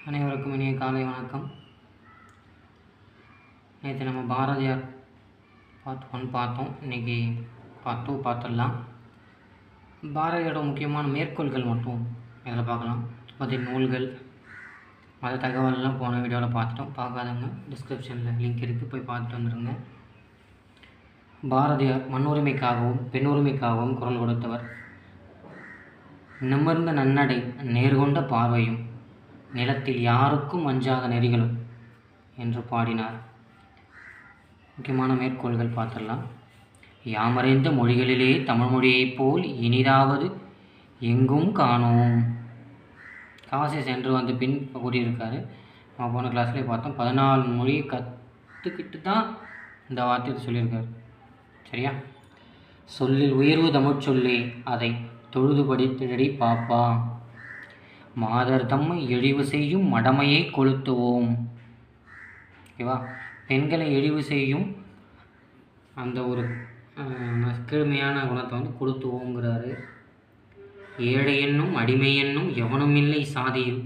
அனைவருக்கும் இனிய காலை வணக்கம். நேற்று நம்ம பாரதியார் பார்ட் 1 பார்த்தோம். இன்றைக்கி பார்ட் 2 பார்த்துடலாம். பாரதியாரோட முக்கியமான மேற்கோள்கள் மட்டும் இதில் பார்க்கலாம். பற்றி நூல்கள் மத தகவல்லாம் போன வீடியோவில் பார்த்துட்டோம். பார்க்காதவங்க டிஸ்கிரிப்ஷனில் லிங்க் இருக்குது, போய் பார்த்துட்டு வந்துடுங்க. பாரதியார் மண்ணுரிமைக்காகவும் பெண்ணுரிமைக்காகவும் குரல் கொடுத்தவர். நிமிர்ந்த நன்னடை, நேர்கொண்ட பார்வையும், நிலத்தில் யாருக்கும் அஞ்சாத நெறிகளும் என்று பாடினார். முக்கியமான மேற்கோள்கள் பார்த்துடலாம். யாமறிந்த மொழிகளிலே தமிழ் மொழியைப் போல் இனிதாவது எங்கும் காணோம். காசி சென்று வந்து பின் கூறியிருக்காரு. நம்ம போன கிளாஸ்லேயே பார்த்தோம். 14 மொழியை கற்றுக்கிட்டு தான் இந்த வார்த்தையை சொல்லியிருக்காரு. சரியா? சொல்லில் உயர்வு தமிழ் சொல்லே, அதை தொழுது படித்திடடி பாப்பா. மாதர் தம்மை இழிவு செய்யும் மடமையை கொளுத்துவோம். ஓகேவா? பெண்களை இழிவு செய்யும் அந்த ஒரு கீழ்மையான குணத்தை வந்து கொளுத்துவோங்கிறாரு. ஏழை என்னும் அடிமை என்னும் எவனும் இல்லை சாதியில்,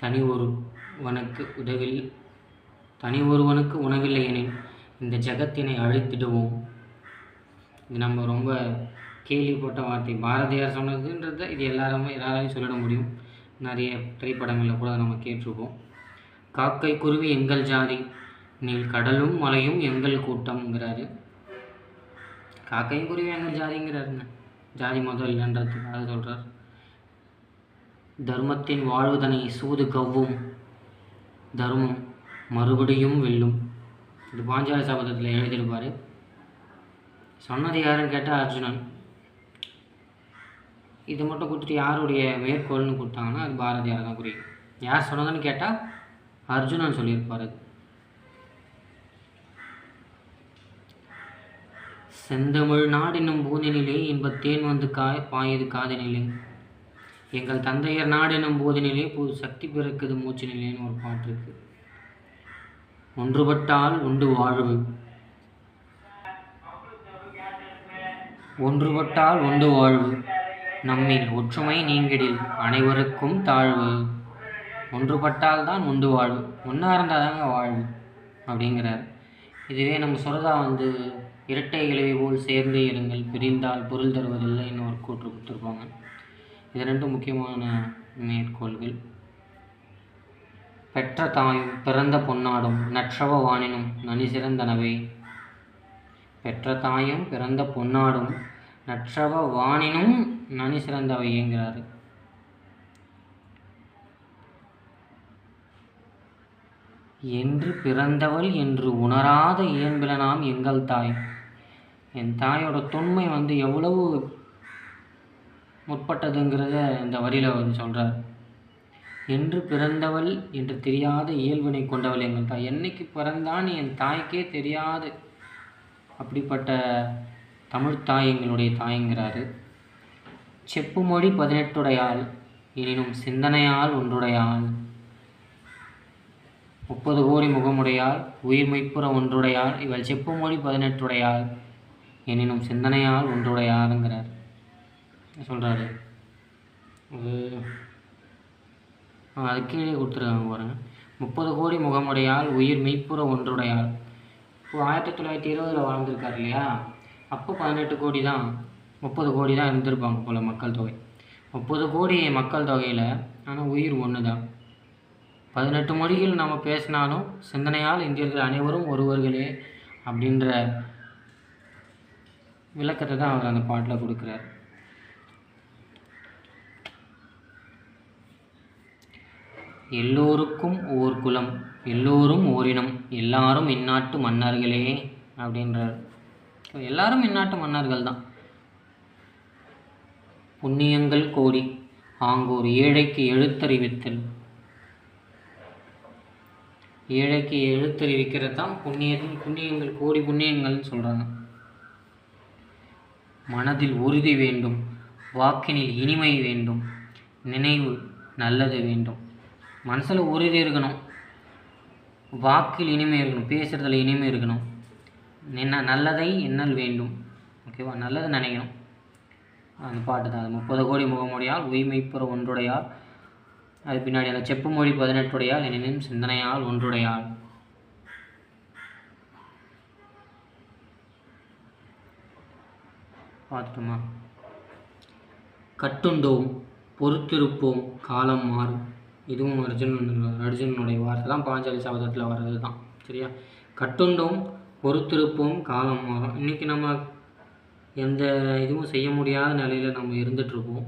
தனி ஒருவனுக்கு உணவில்லை எனில் இந்த ஜகத்தினை அழித்திடுவோம். இது நம்ம ரொம்ப கேள்விப்பட்ட வார்த்தை. பாரதியார் சொன்னதுன்றத இது எல்லாராலையும் சொல்லிட முடியும். நிறைய திரைப்படங்களில் கூட நம்ம கேட்டிருக்கோம். காக்கை குருவி எங்கள் ஜாதி, நீல் கடலும் மலையும் எங்கள் கூட்டம்ங்கிறாரு. காக்கையும் குருவி எங்கள் ஜாதிங்கிறாருங்க. ஜாதி மதம் இல்லைன்றதுக்காக சொல்கிறார். தர்மத்தின் வாழ்வுதனை சூது கவ்வும், தர்மம் மறுபடியும் வெல்லும். இது பாஞ்சால சபதத்தில் எழுதியிருப்பார். சொன்னது யாருன்னு கேட்டால் அர்ஜுனன். இது மட்டும் கொடுத்துட்டு யாருடைய மேற்கோள்னு கொடுத்தாங்கன்னா அது பாரதியார் தான் குறிக்கும். யார் சொன்னதுன்னு கேட்டால் அர்ஜுனன் சொல்லியிருப்பார். செந்தமிழ் நாடெனும் பூதினிலே இன்பத்தேன் வந்து பாயுது காதனிலே, எங்கள் தந்தையர் நாடெனும் போதினிலே புது சக்தி பிறக்குது மூச்சு நிலைன்னு ஒரு பாட்டு இருக்கு. ஒன்றுபட்டால் உண்டு வாழ்வு, ஒன்றுபட்டால் உண்டு வாழ்வு, நம்மில் ஒற்றுமை நீங்கிடில் அனைவருக்கும் தாழ்வு. ஒன்றுபட்டால் தான் உண்டு வாழ்வு, ஒன்றா இருந்தால் தாங்க வாழ்வு அப்படிங்கிறார். இதுவே நம்ம சொல்கிறதா வந்து இரட்டை இலவை போல் சேர்ந்தே இருங்கள், பிரிந்தால் பொருள் தருவதில்லை இன்னொரு கூற்று கொடுத்துருப்பாங்க. இது ரெண்டும் முக்கியமான மேற்கோள்கள். பெற்ற தாயும் பிறந்த பொன்னாடும் நற்றவ வானினும் நனி சிறந்தனவே. பெற்ற தாயும் பிறந்த பொன்னாடும் நற்றவ வானினும் நனி சிறந்தவைங்கிறாரு. என்று பிறந்தவள் என்று உணராத இயல்பிலனாம் எங்கள் தாய். என் தாயோட தொன்மை வந்து எவ்வளவு முற்பட்டதுங்கிறத இந்த வரியில் வந்து சொல்கிறார். என்று பிறந்தவள் என்று தெரியாத இயல்பினை கொண்டவள் எங்கள் தாய். என்னைக்கு பிறந்தான்னு என் தாய்க்கே தெரியாது. அப்படிப்பட்ட தமிழ் தாய் எங்களுடைய தாய்ங்கிறாரு. செப்பு மொழி 18 எனினும் சிந்தனையால் ஒன்றுடையாள், 30 கோடி முகமுடையாள், உயிர் மெய்ப்புற ஒன்றுடையாள், இவள் செப்பு மொழி 18 எனினும் சிந்தனையால் ஒன்றுடையாளுங்கிறார் சொல்கிறாரு. அது கீழே கொடுத்துருக்காங்க பாருங்க. 30 கோடி முகமுடையாள், உயிர் மெய்ப்புற ஒன்றுடையாள். இப்போ 1920 வாழ்ந்துருக்கார் இல்லையா? அப்போ 18 கோடி தான், 30 கோடி தான் இருந்திருப்பாங்க போல் மக்கள் தொகை. 30 கோடி மக்கள் தொகையில் ஆனால் உயிர் ஒன்று தான். 18 மொழிகள் நம்ம பேசினாலும் சிந்தனையால் இந்தியர்கள் அனைவரும் ஒருவர்களே அப்படின்ற விளக்கத்தை தான் அவர் அந்த பாட்டில் கொடுக்குறார். எல்லோருக்கும் ஓர் குலம், எல்லோரும் ஓரினம், எல்லாரும் இந்நாட்டு மன்னர்களே அப்படின்றார். எல்லாரும் இந்நாட்டு மன்னர்கள் தான். புண்ணியங்கள் கோடி ஆங்கோர் ஏழைக்கு எழுத்தறிவித்தல். ஏழைக்கு எழுத்தறிவிக்கிறது தான் புண்ணியங்கள் கோடி புண்ணியங்கள்னு சொல்கிறாங்க. மனதில் உறுதி வேண்டும், வாக்கினில் இனிமை வேண்டும், நினைவு நல்லது வேண்டும். மனசில் உறுதி இருக்கணும், வாக்கில் இனிமை இருக்கணும், பேசுகிறதுல இனிமை இருக்கணும், நல்லதை எண்ணல் வேண்டும். ஓகேவா? நல்லது நினைக்கணும். அந்த பாட்டு தான். 30 கோடி முகமுடையால், உய்மைப்புற ஒன்றுடையால், அது பின்னாடி அந்த செப்பு மொழி 18 எனினும் சிந்தனையால் ஒன்றுடையாள். பார்த்துட்டோமா? கட்டுண்டோம் பொறுத்திருப்போம் காலம் மாறும். இதுவும் அர்ஜுனனுடைய வார்த்தை தான், பாஞ்சாலி சபதத்தில் வர்றது தான். சரியா? கட்டுண்டோம் பொறுத்திருப்போம் காலம் மாறும். இன்றைக்கி நம்ம எந்த இதுவும் செய்ய முடியாத நிலையில் நம்ம இருந்துகிட்ருப்போம்.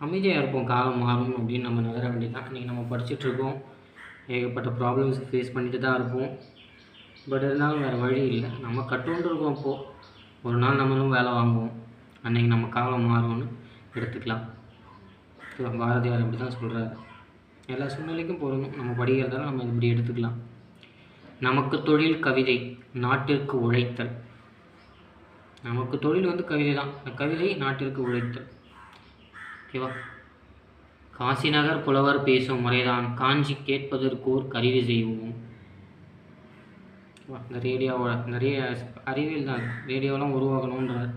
அமைதியாக இருப்போம், காலம் மாறும் அப்படின்னு நம்ம நகர வேண்டியதான். இன்றைக்கி நம்ம படிச்சுட்ருக்கோம், ஏகப்பட்ட ப்ராப்ளம்ஸ் ஃபேஸ் பண்ணிட்டு தான் இருப்போம். பட் இருந்தாலும் வேறு வழி இல்லை, நம்ம கட்டுண்டு இருக்கோம். இப்போது ஒரு நாள் நம்மளும் வேலை வாங்குவோம், அன்றைக்கி நம்ம காலம் மாறும்னு எடுத்துக்கலாம். பாரதியார் அப்படி தான் சொல்கிறாரு. எல்லா சூழ்நிலைக்கும் பொருந்தும், நம்ம படிக்கிறதால நம்ம இப்படி எடுத்துக்கலாம். நமக்கு தொழில் கவிதை, நாட்டிற்கு உழைத்தல். நமக்கு தொழில் வந்து கவிதை தான். கவிதை நாட்டிற்கு உழைத்தல். ஓகேவா? காசி நகர் புலவர் பேசும் முறைதான், காஞ்சி கேட்பதற்கோர் கருவி செய்வோம். இந்த ரேடியோவோட நிறைய அறிவியல் தான், ரேடியோலாம் உருவாக்கணுன்றார்.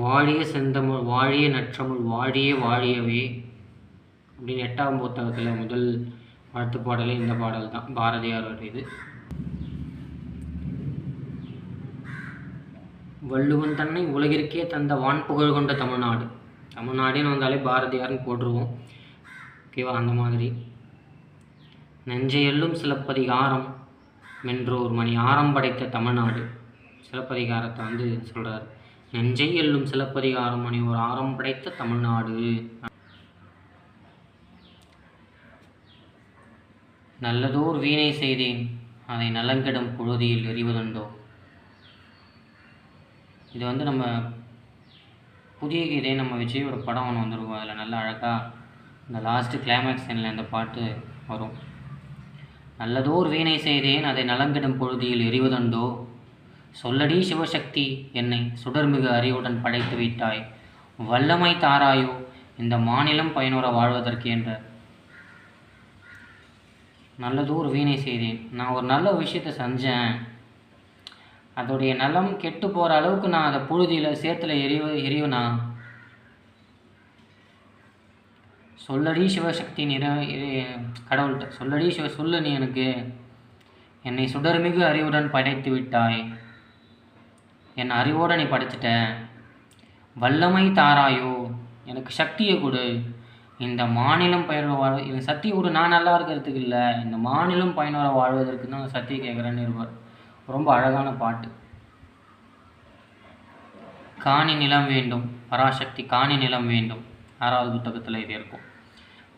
வாழிய செந்தமிழ் வாழிய நற்றமிழ் வாழிய வாழியவே அப்படின்னு 8ஆம் புத்தகத்தில் முதல் வாழ்த்து பாடலே இந்த பாடல் தான், பாரதியாரோட இது. வள்ளுவன் தன்னை உலகிற்கே தந்த வான்புகழ் கொண்ட தமிழ்நாடு. தமிழ்நாடுன்னு வந்தாலே பாரதியார்னு போட்டுருவோம். ஓகேவா? அந்த மாதிரி நெஞ்சையெல்லும் சிலப்பதிகாரம் மென்றோர் மணி ஆரம் படைத்த தமிழ்நாடு. சிலப்பதிகாரத்தை வந்து சொல்கிறார். நெஞ்சை எல்லும் சிலப்பதிகாரம் மணி ஒரு ஆரம் படைத்த தமிழ்நாடு. நல்லதோர் வீணை செய்தேன், அதை நலங்கெடும் பொழுதியில் எறிவதுண்டோ. இது வந்து நம்ம புதிய கீதை, நம்ம விஜயோட படம் ஒன்று வந்திருக்கும். அதில் நல்லா அழகாக இந்த லாஸ்ட்டு கிளைமேக்ஸ் சீனில் இந்த பாட்டு வரும். நல்லதோர் வீணை செய்தேன், அதை நலங்கெடும் பொழுதியில் எறிவதுண்டோ. சொல்லடி சிவசக்தி, என்னை சுடர்மிகு அறிவுடன் படைத்து விட்டாய். வல்லமை தாராயோ இந்த மாநிலம் பயனுற வாழ்வதற்கு என்ற. நல்லதோர் வீணை செய்தேன், நான் ஒரு நல்ல விஷயத்தை செஞ்சேன், அதோடைய நலம் கெட்டு போகிற அளவுக்கு நான் அதை புழுதியில் சேத்துல எரியுனா. சொல்லடி சிவசக்தி கடவுள்கிட்ட சொல்லடி சொல்லு, நீ எனக்கு என்னை சுடர்மிகு அறிவுடன் படைத்து விட்டாய், என் அறிவோடு நீ படைச்சிட்ட. வல்லமை தாராயோ, எனக்கு சக்தியை கொடு, இந்த மாநிலம் பயனுற எனக்கு சக்தியை கொடு, நான் நல்லா இருக்கிறதுக்கு இல்லை, இந்த மாநிலம் பயனுற வாழ்வதற்கு தான் சக்தியை கேட்குறேன்னு இருப்பார். ரொம்ப அழகான பாட்டு. காணி நிலம் வேண்டும், பராசக்தி காணி நிலம் வேண்டும், 6வது புத்தகத்தில் இது இருக்கும்.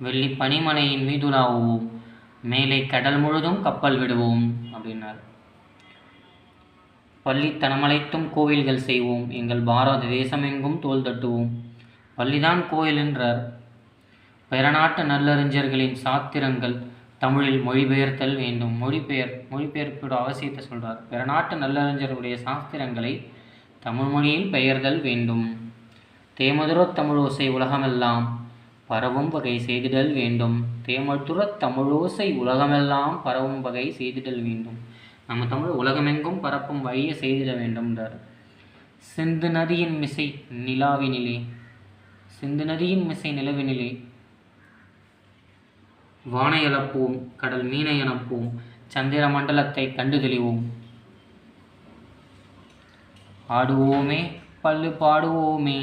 வெள்ளி பனிமனையின் மீதுலாவோம், மேலே கடல் முழுதும் கப்பல் விடுவோம் அப்படின்னார். பள்ளித்தனமழைத்தும் கோவில்கள் செய்வோம், எங்கள் பாரத தேசமெங்கும் தோல் தட்டுவோம். பள்ளிதான் கோயில் என்றார். பிறநாட்டு நல்லறிஞர்களின் சாத்திரங்கள் தமிழில் மொழிபெயர்த்தல் வேண்டும். மொழிபெயர்ப்போட அவசியத்தை சொல்கிறார். பிறநாட்டு நல்லறிஞர்களுடைய சாஸ்திரங்களை தமிழ் மொழியில் பெயர்தல் வேண்டும். தேமதுரத் தமிழோசை உலகமெல்லாம் பரவும் வகை செய்திடல் வேண்டும். தேமதுரத் தமிழோசை உலகமெல்லாம் பரவும் வகை செய்திடல் வேண்டும். நம்ம தமிழ் உலகமெங்கும் பரப்பும் வழியை செய்திட வேண்டும்ன்றார். சிந்து நதியின் மிசை நிலாவினிலே, சிந்து நதியின் மிசை நிலவினிலே வானை அளப்போம், கடல் மீனை அனுப்போம், சந்திர மண்டலத்தை கண்டு தெளிவோம். ஆடுவோமே பல்லு பாடுவோமே,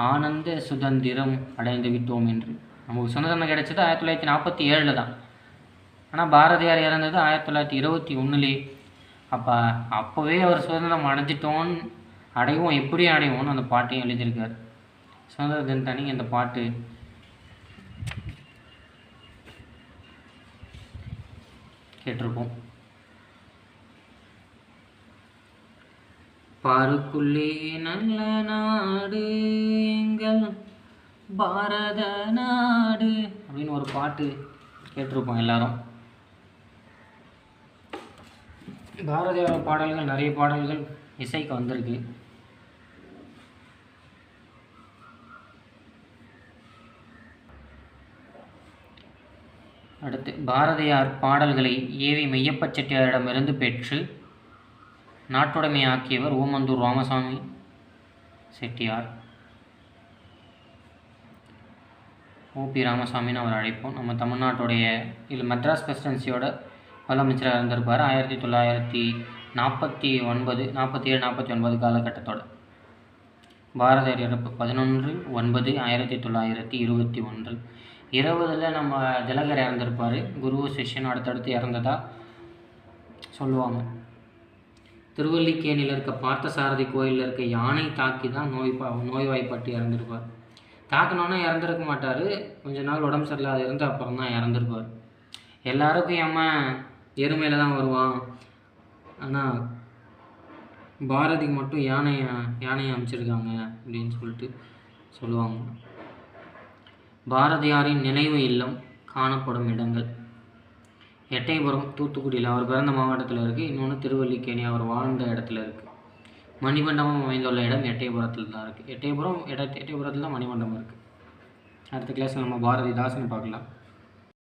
ஆனந்த சுதந்திரம் அடைந்து விட்டோம் என்று. நமக்கு சுதந்திரம் கிடைச்சது 1947 தான். ஆனால் பாரதியார் இறந்தது 1921. அப்போவே அவர் சுதந்திரம் அடைவோம், எப்படி அடைவோம்னு அந்த பாட்டையும் எழுதியிருக்கார். சுதந்திர தினத்தன்னைக்கு இந்த பாட்டு கேட்டிருப்போம். பாருக்குள்ளே நல்ல நாடு எங்கள் பாரத நாடு அப்படின்னு ஒரு பாட்டு கேட்டிருப்போம் எல்லாரும். பாரதியார் பாடல்கள், நிறைய பாடல்கள் இசைக்கு வந்திருக்கு. அடுத்து பாரதியார் பாடல்களை ஏவி மெய்யப்ப செட்டியாரிடமிருந்து பெற்று நாட்டுடைமையாக்கியவர் ஓமந்தூர் ராமசாமி செட்டியார். ஓபி ராமசாமின்னு அவர் அழைப்போம். நம்ம தமிழ்நாட்டுடைய இல்லை மெட்ராஸ் பிரசிடென்சியோட முதலமைச்சராக இருந்திருப்பார் 1949, 47, 49 காலகட்டத்தோட. பாரதியார் இறப்பு 11/9/1921. 20 நம்ம திலகர் இறந்துருப்பார். குரு சிஷ்யன் அடுத்தடுத்து இறந்ததா சொல்லுவாங்க. திருவல்லிக்கேணியில் இருக்க பார்த்தசாரதி கோயிலில் இருக்க யானை தாக்கி தான் நோய்வாய்ப்பட்டு இறந்துருப்பார். தாக்கினோன்னா இறந்துருக்க மாட்டார். கொஞ்ச நாள் உடம்பு சரியில்லாத இருந்து அப்புறம் தான் இறந்துருப்பார். எல்லாருக்கும் எருமையில் தான் வருவான், ஆனால் பாரதிக்கு மட்டும் யானையை அமைச்சிருக்காங்க அப்படின்னு சொல்லிட்டு சொல்லுவாங்க. பாரதியாரின் நினைவு இல்லம் காணப்படும் இடங்கள்: எட்டயபுரம் தூத்துக்குடியில் அவர் பிறந்த மாவட்டத்தில் இருக்குது. இன்னொன்று திருவல்லிக்கேணி அவர் வாழ்ந்த இடத்துல இருக்குது. மணிமண்டபம் அமைந்துள்ள இடம் எட்டயபுரத்தில் தான் இருக்குது. எட்டயபுரத்தில் தான் மணிமண்டபம் இருக்குது. அடுத்த கிளாஸில் நம்ம பாரதிதாசன் பார்க்கலாம்.